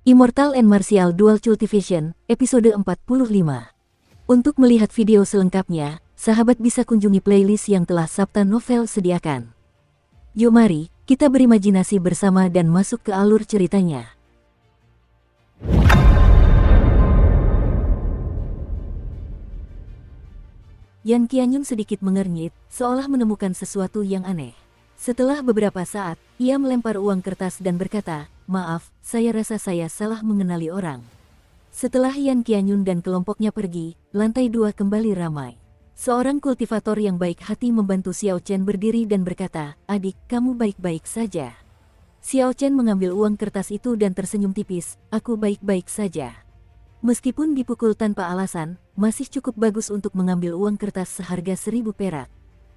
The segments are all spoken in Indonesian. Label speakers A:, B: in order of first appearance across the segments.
A: Immortal and Martial Dual Cultivation, episode 45. Untuk melihat video selengkapnya, sahabat bisa kunjungi playlist yang telah Sabta Novel sediakan. Yuk mari, kita berimajinasi bersama dan masuk ke alur ceritanya. Yan Qianyun sedikit mengernyit, seolah menemukan sesuatu yang aneh. Setelah beberapa saat, ia melempar uang kertas dan berkata, "Maaf, saya rasa saya salah mengenali orang." Setelah Yan Qianyun dan kelompoknya pergi, lantai 2 kembali ramai. Seorang kultivator yang baik hati membantu Xiao Chen berdiri dan berkata, "Adik, kamu baik-baik saja?" Xiao Chen mengambil uang kertas itu dan tersenyum tipis, "Aku baik-baik saja." Meskipun dipukul tanpa alasan, masih cukup bagus untuk mengambil uang kertas seharga 1000 perak.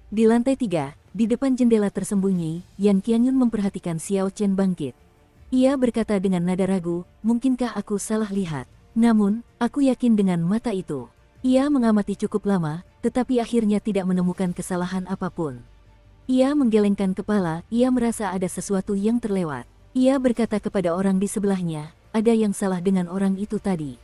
A: Di lantai 3, di depan jendela tersembunyi, Yan Qianyun memperhatikan Xiao Chen bangkit. Ia berkata dengan nada ragu, "Mungkinkah aku salah lihat? Namun, aku yakin dengan mata itu." Ia mengamati cukup lama, tetapi akhirnya tidak menemukan kesalahan apapun. Ia menggelengkan kepala, ia merasa ada sesuatu yang terlewat. Ia berkata kepada orang di sebelahnya, "Ada yang salah dengan orang itu tadi.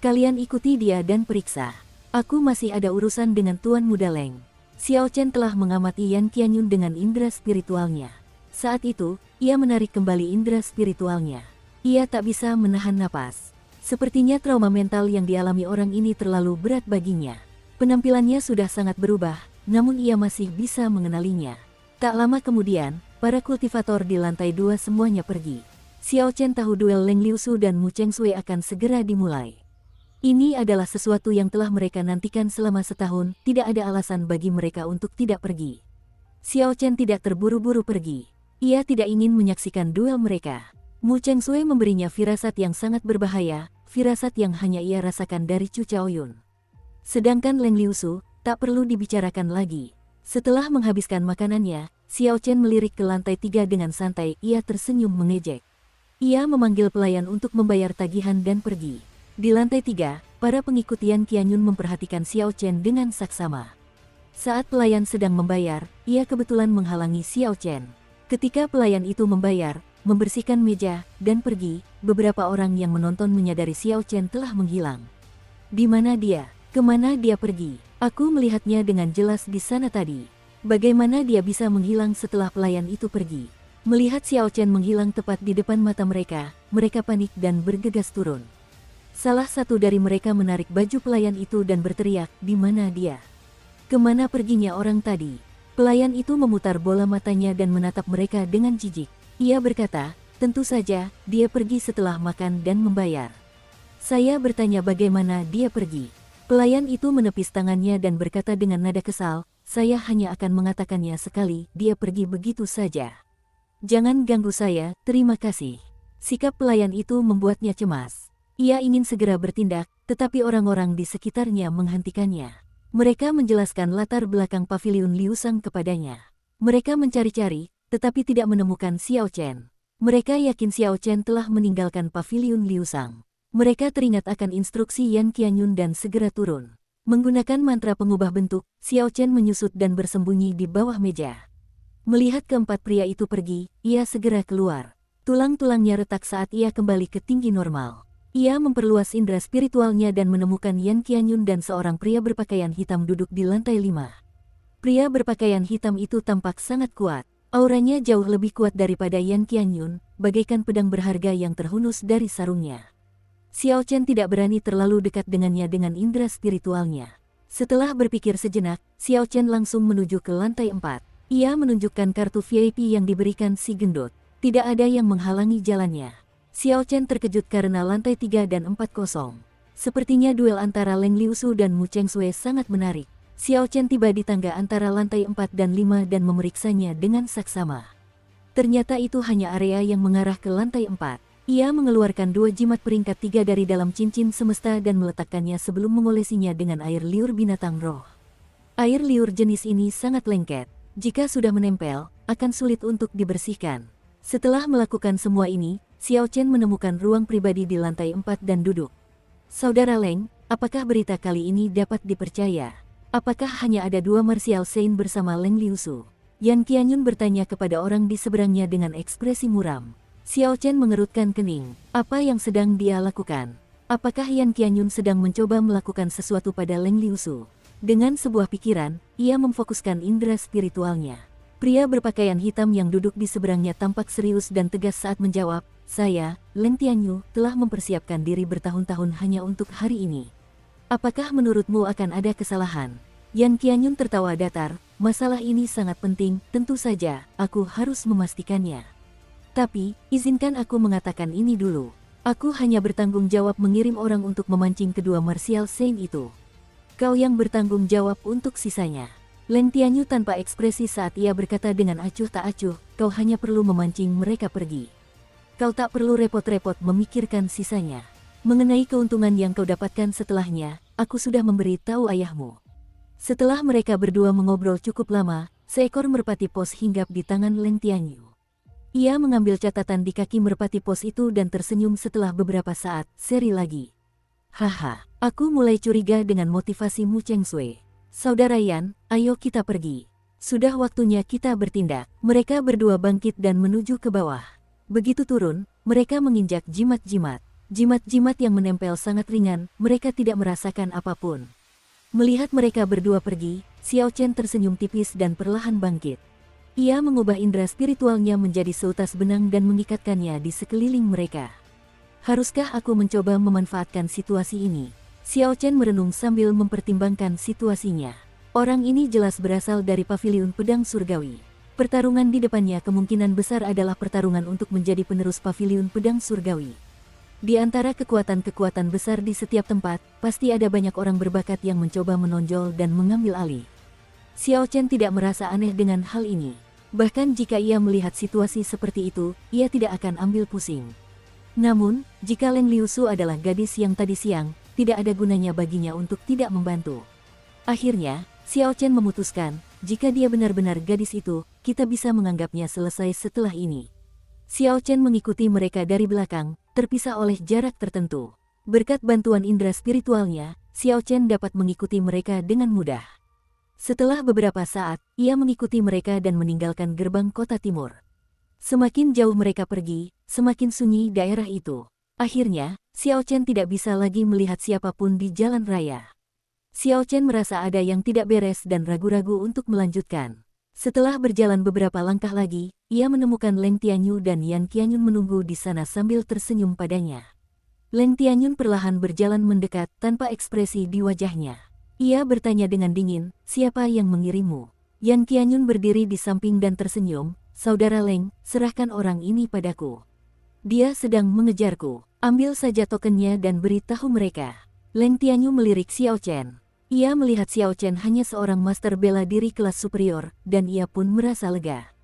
A: Kalian ikuti dia dan periksa. Aku masih ada urusan dengan Tuan Muda Leng." Xiao Chen telah mengamati Yan Qianyun dengan indera spiritualnya. Saat itu, ia menarik kembali indera spiritualnya. Ia tak bisa menahan napas. Sepertinya trauma mental yang dialami orang ini terlalu berat baginya. Penampilannya sudah sangat berubah, namun ia masih bisa mengenalinya. Tak lama kemudian, para kultivator di lantai 2 semuanya pergi. Xiao Chen tahu duel Leng Liusu dan Mu Chengshui akan segera dimulai. Ini adalah sesuatu yang telah mereka nantikan selama setahun, tidak ada alasan bagi mereka untuk tidak pergi. Xiao Chen tidak terburu-buru pergi. Ia tidak ingin menyaksikan duel mereka. Mu Chengshui memberinya firasat yang sangat berbahaya, firasat yang hanya ia rasakan dari Chu Chaoyun. Sedangkan Leng Liusu, tak perlu dibicarakan lagi. Setelah menghabiskan makanannya, Xiao Chen melirik ke lantai 3 dengan santai, ia tersenyum mengejek. Ia memanggil pelayan untuk membayar tagihan dan pergi. Di lantai 3, para pengikut Yan Qianyun memperhatikan Xiao Chen dengan saksama. Saat pelayan sedang membayar, ia kebetulan menghalangi Xiao Chen. Ketika pelayan itu membayar, membersihkan meja, dan pergi, beberapa orang yang menonton menyadari Xiao Chen telah menghilang. "Di mana dia? Kemana dia pergi? Aku melihatnya dengan jelas di sana tadi. Bagaimana dia bisa menghilang setelah pelayan itu pergi?" Melihat Xiao Chen menghilang tepat di depan mata mereka, mereka panik dan bergegas turun. Salah satu dari mereka menarik baju pelayan itu dan berteriak, "Di mana dia? Kemana perginya orang tadi?" Pelayan itu memutar bola matanya dan menatap mereka dengan jijik. Ia berkata, "Tentu saja, dia pergi setelah makan dan membayar." "Saya bertanya bagaimana dia pergi." Pelayan itu menepis tangannya dan berkata dengan nada kesal, "Saya hanya akan mengatakannya sekali, dia pergi begitu saja. Jangan ganggu saya, terima kasih." Sikap pelayan itu membuatnya cemas. Ia ingin segera bertindak, tetapi orang-orang di sekitarnya menghentikannya. Mereka menjelaskan latar belakang paviliun Liusang kepadanya. Mereka mencari-cari, tetapi tidak menemukan Xiao Chen. Mereka yakin Xiao Chen telah meninggalkan paviliun Liusang. Mereka teringat akan instruksi Yan Qianyun dan segera turun. Menggunakan mantra pengubah bentuk, Xiao Chen menyusut dan bersembunyi di bawah meja. Melihat keempat pria itu pergi, ia segera keluar. Tulang-tulangnya retak saat ia kembali ke tinggi normal. Ia memperluas indera spiritualnya dan menemukan Yan Qianyun dan seorang pria berpakaian hitam duduk di lantai 5. Pria berpakaian hitam itu tampak sangat kuat. Auranya jauh lebih kuat daripada Yan Qianyun, bagaikan pedang berharga yang terhunus dari sarungnya. Xiao Chen tidak berani terlalu dekat dengannya dengan indera spiritualnya. Setelah berpikir sejenak, Xiao Chen langsung menuju ke lantai 4. Ia menunjukkan kartu VIP yang diberikan si gendut. Tidak ada yang menghalangi jalannya. Xiao Chen terkejut karena lantai 3 dan 4 kosong. Sepertinya duel antara Leng Liusu dan Mu Chengshui sangat menarik. Xiao Chen tiba di tangga antara lantai 4 dan 5 dan memeriksanya dengan saksama. Ternyata itu hanya area yang mengarah ke lantai 4. Ia mengeluarkan 2 jimat peringkat 3 dari dalam cincin semesta dan meletakkannya sebelum mengolesinya dengan air liur binatang roh. Air liur jenis ini sangat lengket. Jika sudah menempel, akan sulit untuk dibersihkan. Setelah melakukan semua ini, Xiao Chen menemukan ruang pribadi di lantai 4 dan duduk. "Saudara Leng, apakah berita kali ini dapat dipercaya? Apakah hanya ada 2 martial saint bersama Leng Liusu?" Yan Qianyun bertanya kepada orang di seberangnya dengan ekspresi muram. Xiao Chen mengerutkan kening. Apa yang sedang dia lakukan? Apakah Yan Qianyun sedang mencoba melakukan sesuatu pada Leng Liusu? Dengan sebuah pikiran, ia memfokuskan indera spiritualnya. Pria berpakaian hitam yang duduk di seberangnya tampak serius dan tegas saat menjawab, "Saya, Leng Tianyu, telah mempersiapkan diri bertahun-tahun hanya untuk hari ini. Apakah menurutmu akan ada kesalahan?" Yan Qianyun tertawa datar, "Masalah ini sangat penting, tentu saja, aku harus memastikannya. Tapi, izinkan aku mengatakan ini dulu. Aku hanya bertanggung jawab mengirim orang untuk memancing kedua martial saint itu. Kau yang bertanggung jawab untuk sisanya." Leng Tianyu tanpa ekspresi saat ia berkata dengan acuh tak acuh, "Kau hanya perlu memancing mereka pergi. Kau tak perlu repot-repot memikirkan sisanya. Mengenai keuntungan yang kau dapatkan setelahnya, aku sudah memberi tahu ayahmu." Setelah mereka berdua mengobrol cukup lama, seekor merpati pos hinggap di tangan Leng Tianyu. Ia mengambil catatan di kaki merpati pos itu dan tersenyum setelah beberapa saat, seri lagi. "Haha, aku mulai curiga dengan motivasi Mu Cheng Sui. Saudara Yan, ayo kita pergi. Sudah waktunya kita bertindak." Mereka berdua bangkit dan menuju ke bawah. Begitu turun, mereka menginjak jimat-jimat. Jimat-jimat yang menempel sangat ringan, mereka tidak merasakan apapun. Melihat mereka berdua pergi, Xiao Chen tersenyum tipis dan perlahan bangkit. Ia mengubah indera spiritualnya menjadi seutas benang dan mengikatkannya di sekeliling mereka. "Haruskah aku mencoba memanfaatkan situasi ini?" Xiao Chen merenung sambil mempertimbangkan situasinya. Orang ini jelas berasal dari paviliun pedang surgawi. Pertarungan di depannya kemungkinan besar adalah pertarungan untuk menjadi penerus paviliun pedang surgawi. Di antara kekuatan-kekuatan besar di setiap tempat, pasti ada banyak orang berbakat yang mencoba menonjol dan mengambil alih. Xiao Chen tidak merasa aneh dengan hal ini. Bahkan jika ia melihat situasi seperti itu, ia tidak akan ambil pusing. Namun, jika Leng Liusu adalah gadis yang tadi siang, tidak ada gunanya baginya untuk tidak membantu. Akhirnya, Xiao Chen memutuskan, jika dia benar-benar gadis itu, kita bisa menganggapnya selesai setelah ini. Xiao Chen mengikuti mereka dari belakang, terpisah oleh jarak tertentu. Berkat bantuan indera spiritualnya, Xiao Chen dapat mengikuti mereka dengan mudah. Setelah beberapa saat, ia mengikuti mereka dan meninggalkan gerbang kota timur. Semakin jauh mereka pergi, semakin sunyi daerah itu. Akhirnya, Xiao Chen tidak bisa lagi melihat siapapun di jalan raya. Xiao Chen merasa ada yang tidak beres dan ragu-ragu untuk melanjutkan. Setelah berjalan beberapa langkah lagi, ia menemukan Leng Tianyu dan Yan Qianyun menunggu di sana sambil tersenyum padanya. Leng Tianyu perlahan berjalan mendekat tanpa ekspresi di wajahnya. Ia bertanya dengan dingin, "Siapa yang mengirimmu?" Yan Qianyun berdiri di samping dan tersenyum, "Saudara Leng, serahkan orang ini padaku. Dia sedang mengejarku. Ambil saja tokennya dan beritahu mereka." Leng Tianyu melirik Xiao Chen. Ia melihat Xiao Chen hanya seorang master bela diri kelas superior, dan ia pun merasa lega.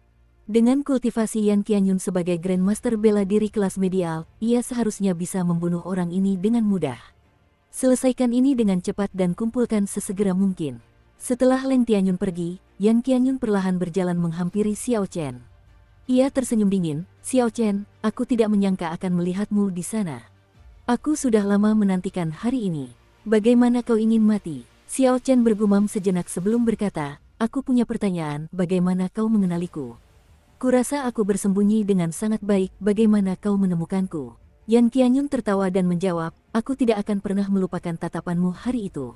A: Dengan kultivasi Yan Qianyun sebagai Grandmaster bela diri kelas medial, ia seharusnya bisa membunuh orang ini dengan mudah. Selesaikan ini dengan cepat dan kumpulkan sesegera mungkin. Setelah Leng Tianyu pergi, Yan Qianyun perlahan berjalan menghampiri Xiao Chen. Ia tersenyum dingin, "Xiao Chen, aku tidak menyangka akan melihatmu di sana. Aku sudah lama menantikan hari ini. Bagaimana kau ingin mati?" Xiao Chen bergumam sejenak sebelum berkata, "Aku punya pertanyaan, bagaimana kau mengenaliku? Kurasa aku bersembunyi dengan sangat baik, bagaimana kau menemukanku?" Yan Qianyun tertawa dan menjawab, "Aku tidak akan pernah melupakan tatapanmu hari itu.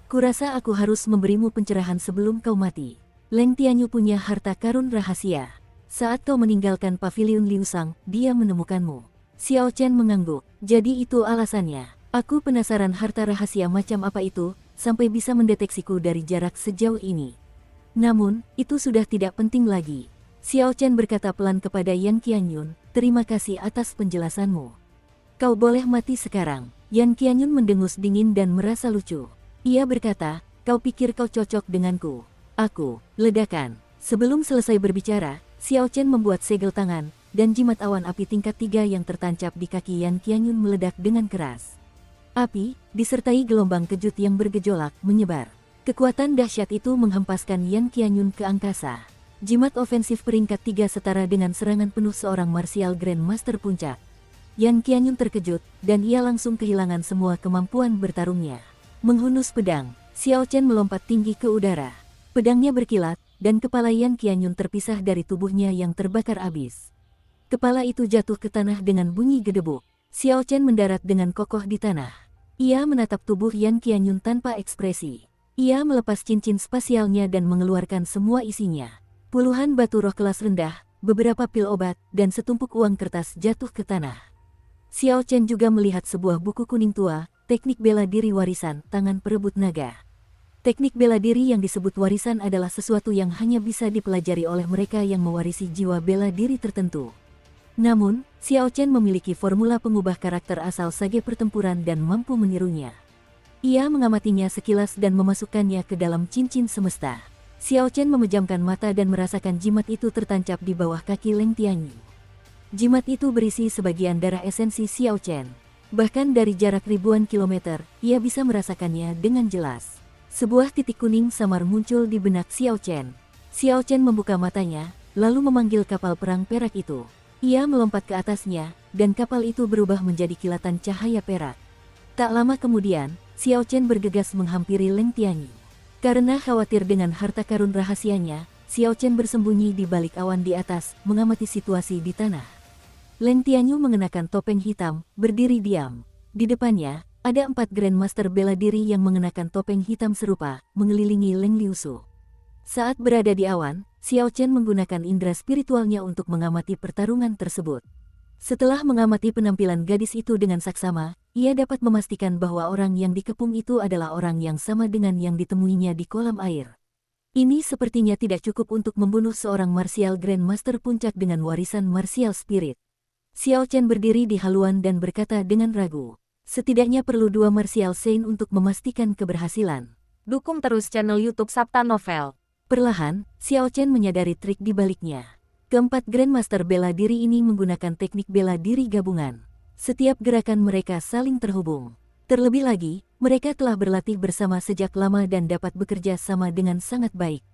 A: Kurasa aku harus memberimu pencerahan sebelum kau mati. Leng Tianyu punya harta karun rahasia. Saat kau meninggalkan paviliun Liusang, dia menemukanmu." Xiao Chen mengangguk, "Jadi itu alasannya. Aku penasaran harta rahasia macam apa itu, sampai bisa mendeteksiku dari jarak sejauh ini. Namun, itu sudah tidak penting lagi." Xiao Chen berkata pelan kepada Yan Qianyun, "Terima kasih atas penjelasanmu. Kau boleh mati sekarang." Yan Qianyun mendengus dingin dan merasa lucu. Ia berkata, "Kau pikir kau cocok denganku? Aku." Ledakan. Sebelum selesai berbicara, Xiao Chen membuat segel tangan, dan jimat awan api tingkat 3 yang tertancap di kaki Yan Qianyun meledak dengan keras. Api, disertai gelombang kejut yang bergejolak, menyebar. Kekuatan dahsyat itu menghempaskan Yan Qianyun ke angkasa. Jimat ofensif peringkat 3 setara dengan serangan penuh seorang martial Grandmaster puncak. Yan Qianyun terkejut, dan ia langsung kehilangan semua kemampuan bertarungnya. Menghunus pedang, Xiao Chen melompat tinggi ke udara. Pedangnya berkilat, dan kepala Yan Qianyun terpisah dari tubuhnya yang terbakar abis. Kepala itu jatuh ke tanah dengan bunyi gedebuk. Xiao Chen mendarat dengan kokoh di tanah. Ia menatap tubuh Yan Qianyun tanpa ekspresi. Ia melepas cincin spasialnya dan mengeluarkan semua isinya. Puluhan batu roh kelas rendah, beberapa pil obat, dan setumpuk uang kertas jatuh ke tanah. Xiao Chen juga melihat sebuah buku kuning tua, teknik bela diri warisan, tangan perebut naga. Teknik bela diri yang disebut warisan adalah sesuatu yang hanya bisa dipelajari oleh mereka yang mewarisi jiwa bela diri tertentu. Namun, Xiao Chen memiliki formula pengubah karakter asal sage pertempuran dan mampu menirunya. Ia mengamatinya sekilas dan memasukkannya ke dalam cincin semesta. Xiao Chen memejamkan mata dan merasakan jimat itu tertancap di bawah kaki Leng Tianyu. Jimat itu berisi sebagian darah esensi Xiao Chen. Bahkan dari jarak ribuan kilometer, ia bisa merasakannya dengan jelas. Sebuah titik kuning samar muncul di benak Xiao Chen. Xiao Chen membuka matanya, lalu memanggil kapal perang perak itu. Ia melompat ke atasnya, dan kapal itu berubah menjadi kilatan cahaya perak. Tak lama kemudian, Xiao Chen bergegas menghampiri Leng Tianyu. Karena khawatir dengan harta karun rahasianya, Xiao Chen bersembunyi di balik awan di atas, mengamati situasi di tanah. Leng Tianyu mengenakan topeng hitam, berdiri diam. Di depannya, ada 4 Grandmaster bela diri yang mengenakan topeng hitam serupa, mengelilingi Leng Liusu. Saat berada di awan, Xiao Chen menggunakan indera spiritualnya untuk mengamati pertarungan tersebut. Setelah mengamati penampilan gadis itu dengan saksama, ia dapat memastikan bahwa orang yang dikepung itu adalah orang yang sama dengan yang ditemuinya di kolam air. Ini sepertinya tidak cukup untuk membunuh seorang martial Grandmaster puncak dengan warisan martial spirit. Xiao Chen berdiri di haluan dan berkata dengan ragu, setidaknya perlu 2 martial saint untuk memastikan keberhasilan.
B: Dukung terus channel YouTube Sabta Novel.
A: Perlahan, Xiao Chen menyadari trik di baliknya. Keempat Grandmaster bela diri ini menggunakan teknik bela diri gabungan. Setiap gerakan mereka saling terhubung. Terlebih lagi, mereka telah berlatih bersama sejak lama dan dapat bekerja sama dengan sangat baik.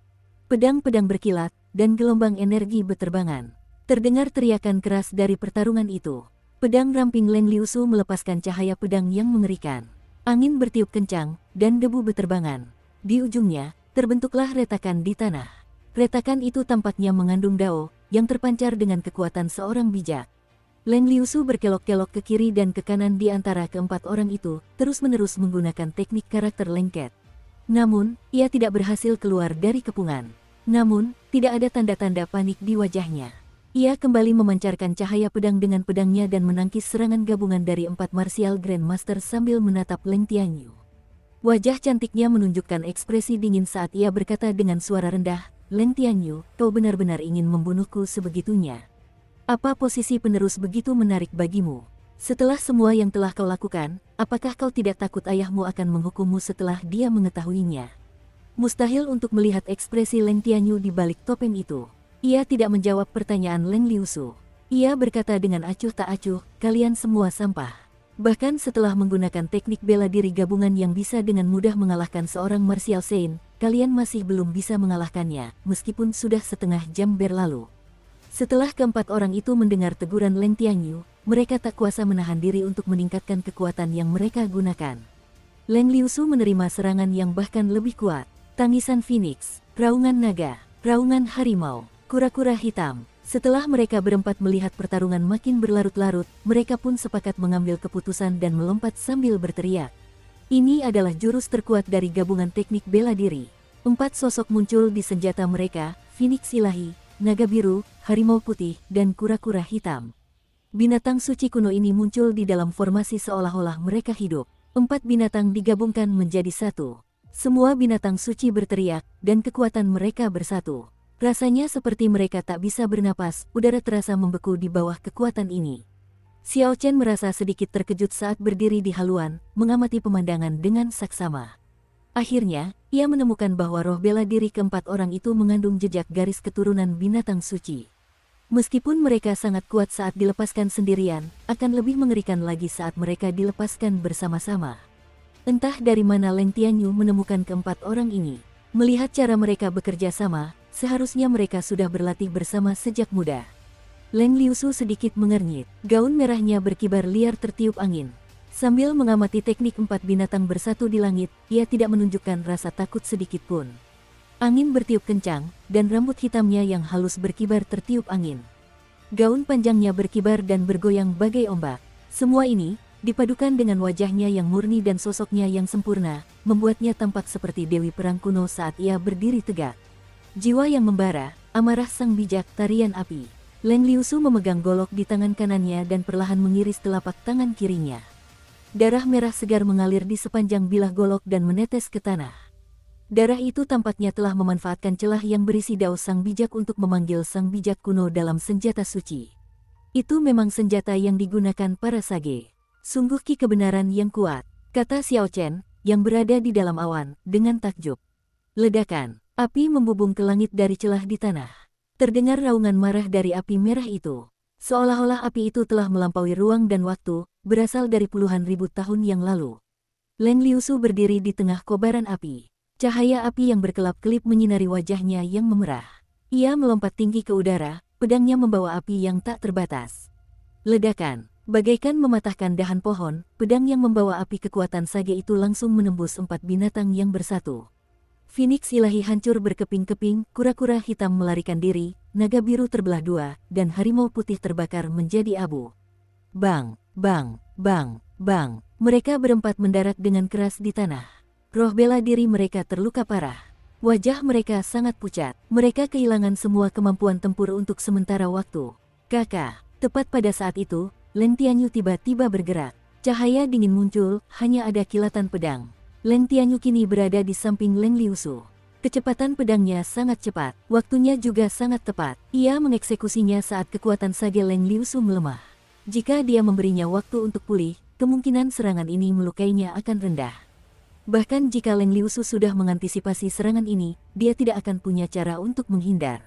A: Pedang-pedang berkilat, dan gelombang energi beterbangan. Terdengar teriakan keras dari pertarungan itu. Pedang ramping Leng Liusu melepaskan cahaya pedang yang mengerikan. Angin bertiup kencang, dan debu beterbangan. Di ujungnya, terbentuklah retakan di tanah. Retakan itu tampaknya mengandung dao, yang terpancar dengan kekuatan seorang bijak. Leng Liusu berkelok-kelok ke kiri dan ke kanan di antara keempat orang itu, terus-menerus menggunakan teknik karakter lengket. Namun, ia tidak berhasil keluar dari kepungan. Namun, tidak ada tanda-tanda panik di wajahnya. Ia kembali memancarkan cahaya pedang dengan pedangnya dan menangkis serangan gabungan dari 4 martial Grandmaster sambil menatap Leng Tianyu. Wajah cantiknya menunjukkan ekspresi dingin saat ia berkata dengan suara rendah, Leng Tianyu, kau benar-benar ingin membunuhku sebegitunya. Apa posisi penerus begitu menarik bagimu? Setelah semua yang telah kau lakukan, apakah kau tidak takut ayahmu akan menghukummu setelah dia mengetahuinya? Mustahil untuk melihat ekspresi Leng Tianyu di balik topeng itu. Ia tidak menjawab pertanyaan Leng Liusu. Ia berkata dengan acuh tak acuh, kalian semua sampah. Bahkan setelah menggunakan teknik bela diri gabungan yang bisa dengan mudah mengalahkan seorang martial saint, kalian masih belum bisa mengalahkannya, meskipun sudah setengah jam berlalu. Setelah keempat orang itu mendengar teguran Leng Tianyu, mereka tak kuasa menahan diri untuk meningkatkan kekuatan yang mereka gunakan. Leng Liusu menerima serangan yang bahkan lebih kuat. Tangisan Phoenix, raungan naga, raungan harimau, kura-kura hitam. Setelah mereka berempat melihat pertarungan makin berlarut-larut, mereka pun sepakat mengambil keputusan dan melompat sambil berteriak. Ini adalah jurus terkuat dari gabungan teknik bela diri. 4 sosok muncul di senjata mereka, Phoenix ilahi, naga biru, harimau putih, dan kura-kura hitam. Binatang suci kuno ini muncul di dalam formasi seolah-olah mereka hidup. 4 binatang digabungkan menjadi satu. Semua binatang suci berteriak, dan kekuatan mereka bersatu. Rasanya seperti mereka tak bisa bernapas, udara terasa membeku di bawah kekuatan ini. Xiao Chen merasa sedikit terkejut saat berdiri di haluan, mengamati pemandangan dengan saksama. Akhirnya, ia menemukan bahwa roh bela diri keempat orang itu mengandung jejak garis keturunan binatang suci. Meskipun mereka sangat kuat saat dilepaskan sendirian, akan lebih mengerikan lagi saat mereka dilepaskan bersama-sama. Entah dari mana Leng Tianyu menemukan keempat orang ini. Melihat cara mereka bekerja sama, seharusnya mereka sudah berlatih bersama sejak muda. Leng Liusu sedikit mengernyit. Gaun merahnya berkibar liar tertiup angin. Sambil mengamati teknik 4 binatang bersatu di langit, ia tidak menunjukkan rasa takut sedikit pun. Angin bertiup kencang, dan rambut hitamnya yang halus berkibar tertiup angin. Gaun panjangnya berkibar dan bergoyang bagai ombak. Semua ini, dipadukan dengan wajahnya yang murni dan sosoknya yang sempurna, membuatnya tampak seperti Dewi Perang kuno saat ia berdiri tegak. Jiwa yang membara, amarah sang bijak, tarian api. Leng Liusu memegang golok di tangan kanannya dan perlahan mengiris telapak tangan kirinya. Darah merah segar mengalir di sepanjang bilah golok dan menetes ke tanah. Darah itu tampaknya telah memanfaatkan celah yang berisi dao sang bijak untuk memanggil sang bijak kuno dalam senjata suci. Itu memang senjata yang digunakan para sage. Sungguh ki kebenaran yang kuat, kata Xiao Chen, yang berada di dalam awan, dengan takjub. Ledakan, api membubung ke langit dari celah di tanah. Terdengar raungan marah dari api merah itu. Seolah-olah api itu telah melampaui ruang dan waktu, berasal dari puluhan ribu tahun yang lalu. Leng Liusu berdiri di tengah kobaran api. Cahaya api yang berkelap-kelip menyinari wajahnya yang memerah. Ia melompat tinggi ke udara, pedangnya membawa api yang tak terbatas. Ledakan, bagaikan mematahkan dahan pohon, pedang yang membawa api kekuatan sage itu langsung menembus 4 binatang yang bersatu. Phoenix ilahi hancur berkeping-keping, kura-kura hitam melarikan diri, naga biru terbelah dua, dan harimau putih terbakar menjadi abu. Bang, bang, bang, bang, mereka berempat mendarat dengan keras di tanah. Roh bela diri mereka terluka parah. Wajah mereka sangat pucat. Mereka kehilangan semua kemampuan tempur untuk sementara waktu. Kakak, tepat pada saat itu, Leng Tianyu tiba-tiba bergerak. Cahaya dingin muncul, hanya ada kilatan pedang. Leng Tianyu kini berada di samping Leng Liusu. Kecepatan pedangnya sangat cepat, waktunya juga sangat tepat. Ia mengeksekusinya saat kekuatan sage Leng Liusu melemah. Jika dia memberinya waktu untuk pulih, kemungkinan serangan ini melukainya akan rendah. Bahkan jika Leng Liusu sudah mengantisipasi serangan ini, dia tidak akan punya cara untuk menghindar.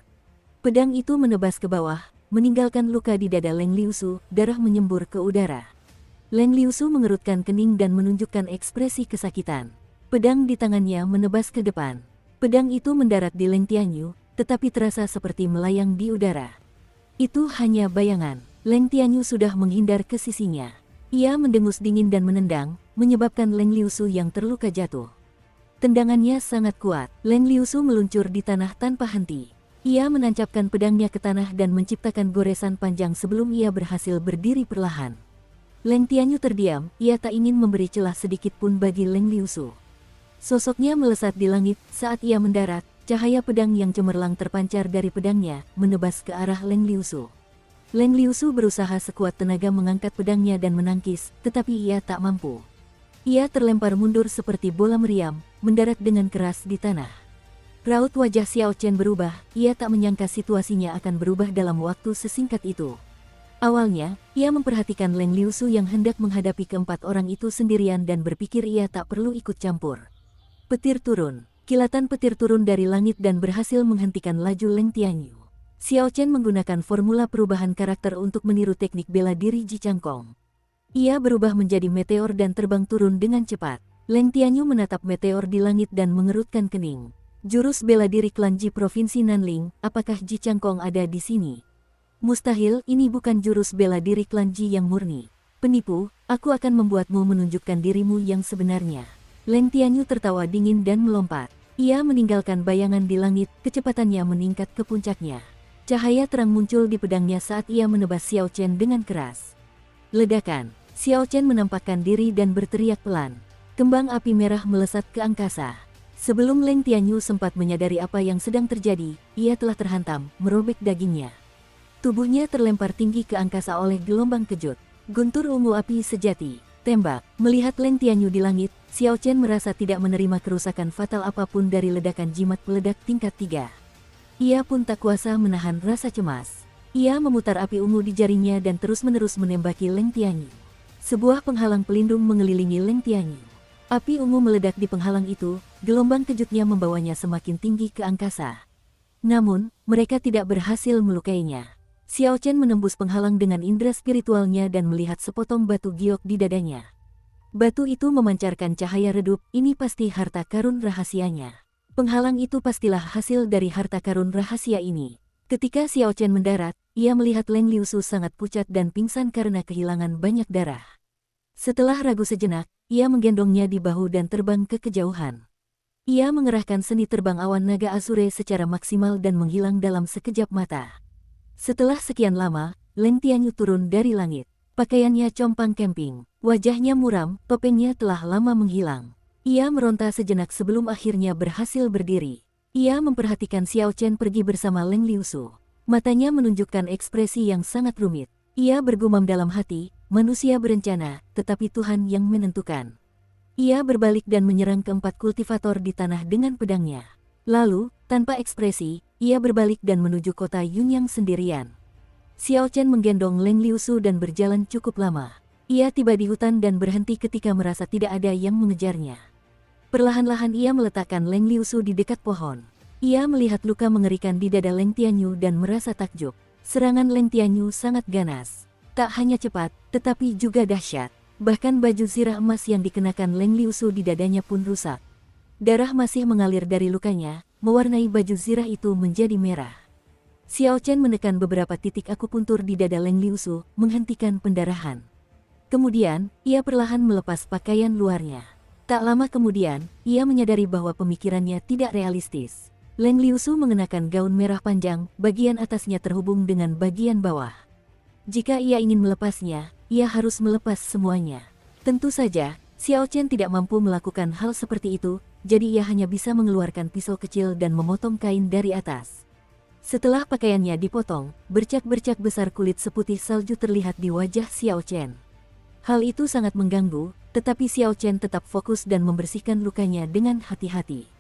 A: Pedang itu menebas ke bawah, meninggalkan luka di dada Leng Liusu, darah menyembur ke udara. Leng Liusu mengerutkan kening dan menunjukkan ekspresi kesakitan. Pedang di tangannya menebas ke depan. Pedang itu mendarat di Leng Tianyu, tetapi terasa seperti melayang di udara. Itu hanya bayangan. Leng Tianyu sudah menghindar ke sisinya. Ia mendengus dingin dan menendang, menyebabkan Leng Liusu yang terluka jatuh. Tendangannya sangat kuat. Leng Liusu meluncur di tanah tanpa henti. Ia menancapkan pedangnya ke tanah dan menciptakan goresan panjang sebelum ia berhasil berdiri perlahan. Leng Tianyu terdiam, ia tak ingin memberi celah sedikit pun bagi Leng Liusu. Sosoknya melesat di langit, saat ia mendarat, cahaya pedang yang cemerlang terpancar dari pedangnya, menebas ke arah Leng Liusu. Leng Liusu berusaha sekuat tenaga mengangkat pedangnya dan menangkis, tetapi ia tak mampu. Ia terlempar mundur seperti bola meriam, mendarat dengan keras di tanah. Raut wajah Xiao Chen berubah, ia tak menyangka situasinya akan berubah dalam waktu sesingkat itu. Awalnya, ia memperhatikan Leng Liusu yang hendak menghadapi keempat orang itu sendirian dan berpikir ia tak perlu ikut campur. Petir turun, kilatan petir turun dari langit dan berhasil menghentikan laju Leng Tianyu. Xiao Chen menggunakan formula perubahan karakter untuk meniru teknik bela diri Ji Changkong. Ia berubah menjadi meteor dan terbang turun dengan cepat. Leng Tianyu menatap meteor di langit dan mengerutkan kening. Jurus bela diri klan Ji Provinsi Nanling, apakah Ji Changkong ada di sini? Mustahil, ini bukan jurus bela diri klan Ji yang murni. Penipu, aku akan membuatmu menunjukkan dirimu yang sebenarnya. Leng Tianyu tertawa dingin dan melompat. Ia meninggalkan bayangan di langit, kecepatannya meningkat ke puncaknya. Cahaya terang muncul di pedangnya saat ia menebas Xiao Chen dengan keras. Ledakan, Xiao Chen menampakkan diri dan berteriak pelan. Kembang api merah melesat ke angkasa. Sebelum Leng Tianyu sempat menyadari apa yang sedang terjadi, ia telah terhantam, merobek dagingnya. Tubuhnya terlempar tinggi ke angkasa oleh gelombang kejut. Guntur ungu api sejati, tembak. Melihat Leng Tianyu di langit, Xiao Chen merasa tidak menerima kerusakan fatal apapun dari ledakan jimat peledak tingkat 3. Ia pun tak kuasa menahan rasa cemas. Ia memutar api ungu di jarinya dan terus-menerus menembaki Leng Tianyu. Sebuah penghalang pelindung mengelilingi Leng Tianyu. Api ungu meledak di penghalang itu, gelombang kejutnya membawanya semakin tinggi ke angkasa. Namun, mereka tidak berhasil melukainya. Xiao Chen menembus penghalang dengan indera spiritualnya dan melihat sepotong batu giok di dadanya. Batu itu memancarkan cahaya redup, ini pasti harta karun rahasianya. Penghalang itu pastilah hasil dari harta karun rahasia ini. Ketika Xiao Chen mendarat, ia melihat Leng Liusu sangat pucat dan pingsan karena kehilangan banyak darah. Setelah ragu sejenak, ia menggendongnya di bahu dan terbang ke kejauhan. Ia mengerahkan seni terbang awan naga Asure secara maksimal dan menghilang dalam sekejap mata. Setelah sekian lama, Leng Tianyu turun dari langit. Pakaiannya compang camping, wajahnya muram, topengnya telah lama menghilang. Ia meronta sejenak sebelum akhirnya berhasil berdiri. Ia memperhatikan Xiao Chen pergi bersama Leng Liusu. Matanya menunjukkan ekspresi yang sangat rumit. Ia bergumam dalam hati, manusia berencana, tetapi Tuhan yang menentukan. Ia berbalik dan menyerang keempat kultivator di tanah dengan pedangnya. Lalu, tanpa ekspresi, ia berbalik dan menuju kota Yunyang sendirian. Xiao Chen menggendong Leng Liusu dan berjalan cukup lama. Ia tiba di hutan dan berhenti ketika merasa tidak ada yang mengejarnya. Perlahan-lahan ia meletakkan Leng Liusu di dekat pohon. Ia melihat luka mengerikan di dada Leng Tianyu dan merasa takjub. Serangan Leng Tianyu sangat ganas. Tak hanya cepat, tetapi juga dahsyat. Bahkan baju zirah emas yang dikenakan Leng Liusu di dadanya pun rusak. Darah masih mengalir dari lukanya, mewarnai baju zirah itu menjadi merah. Xiao Chen menekan beberapa titik akupuntur di dada Leng Liusu, menghentikan pendarahan. Kemudian, ia perlahan melepas pakaian luarnya. Tak lama kemudian, ia menyadari bahwa pemikirannya tidak realistis. Leng Liusu mengenakan gaun merah panjang, bagian atasnya terhubung dengan bagian bawah. Jika ia ingin melepasnya, ia harus melepas semuanya. Tentu saja, Xiao Chen tidak mampu melakukan hal seperti itu, jadi ia hanya bisa mengeluarkan pisau kecil dan memotong kain dari atas. Setelah pakaiannya dipotong, bercak-bercak besar kulit seputih salju terlihat di wajah Xiao Chen. Hal itu sangat mengganggu, tetapi Xiao Chen tetap fokus dan membersihkan lukanya dengan hati-hati.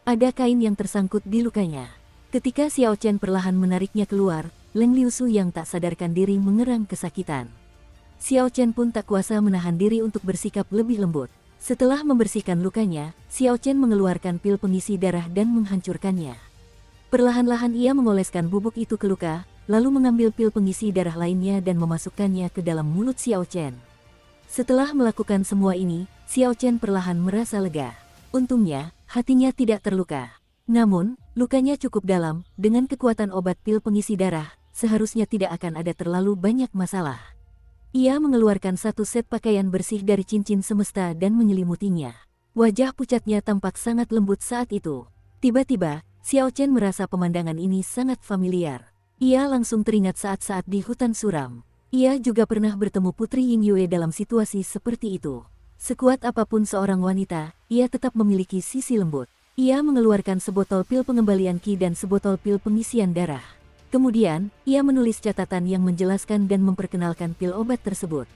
A: Ada kain yang tersangkut di lukanya. Ketika Xiao Chen perlahan menariknya keluar, Leng Liusu yang tak sadarkan diri mengerang kesakitan. Xiao Chen pun tak kuasa menahan diri untuk bersikap lebih lembut. Setelah membersihkan lukanya, Xiao Chen mengeluarkan pil pengisi darah dan menghancurkannya. Perlahan-lahan ia mengoleskan bubuk itu ke luka, lalu mengambil pil pengisi darah lainnya dan memasukkannya ke dalam mulut Xiao Chen. Setelah melakukan semua ini, Xiao Chen perlahan merasa lega. Untungnya, hatinya tidak terluka. Namun, lukanya cukup dalam, dengan kekuatan obat pil pengisi darah, seharusnya tidak akan ada terlalu banyak masalah. Ia mengeluarkan satu set pakaian bersih dari cincin semesta dan menyelimutinya. Wajah pucatnya tampak sangat lembut saat itu. Tiba-tiba, Xiao Chen merasa pemandangan ini sangat familiar. Ia langsung teringat saat-saat di hutan suram. Ia juga pernah bertemu Putri Ying Yue dalam situasi seperti itu. Sekuat apapun seorang wanita, ia tetap memiliki sisi lembut. Ia mengeluarkan sebotol pil pengembalian ki dan sebotol pil pengisian darah. Kemudian, ia menulis catatan yang menjelaskan dan memperkenalkan pil obat tersebut.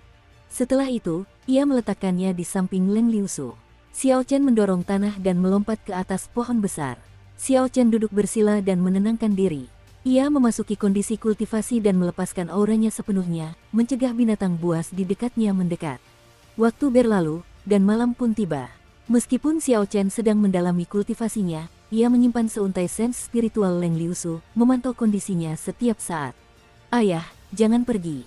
A: Setelah itu, ia meletakkannya di samping Leng Liusu. Xiao Chen mendorong tanah dan melompat ke atas pohon besar. Xiao Chen duduk bersila dan menenangkan diri. Ia memasuki kondisi kultivasi dan melepaskan auranya sepenuhnya, mencegah binatang buas di dekatnya mendekat. Waktu berlalu, dan malam pun tiba. Meskipun Xiao Chen sedang mendalami kultivasinya, ia menyimpan seuntai sens spiritual Leng Liusu, memantau kondisinya setiap saat. "Ayah, jangan pergi."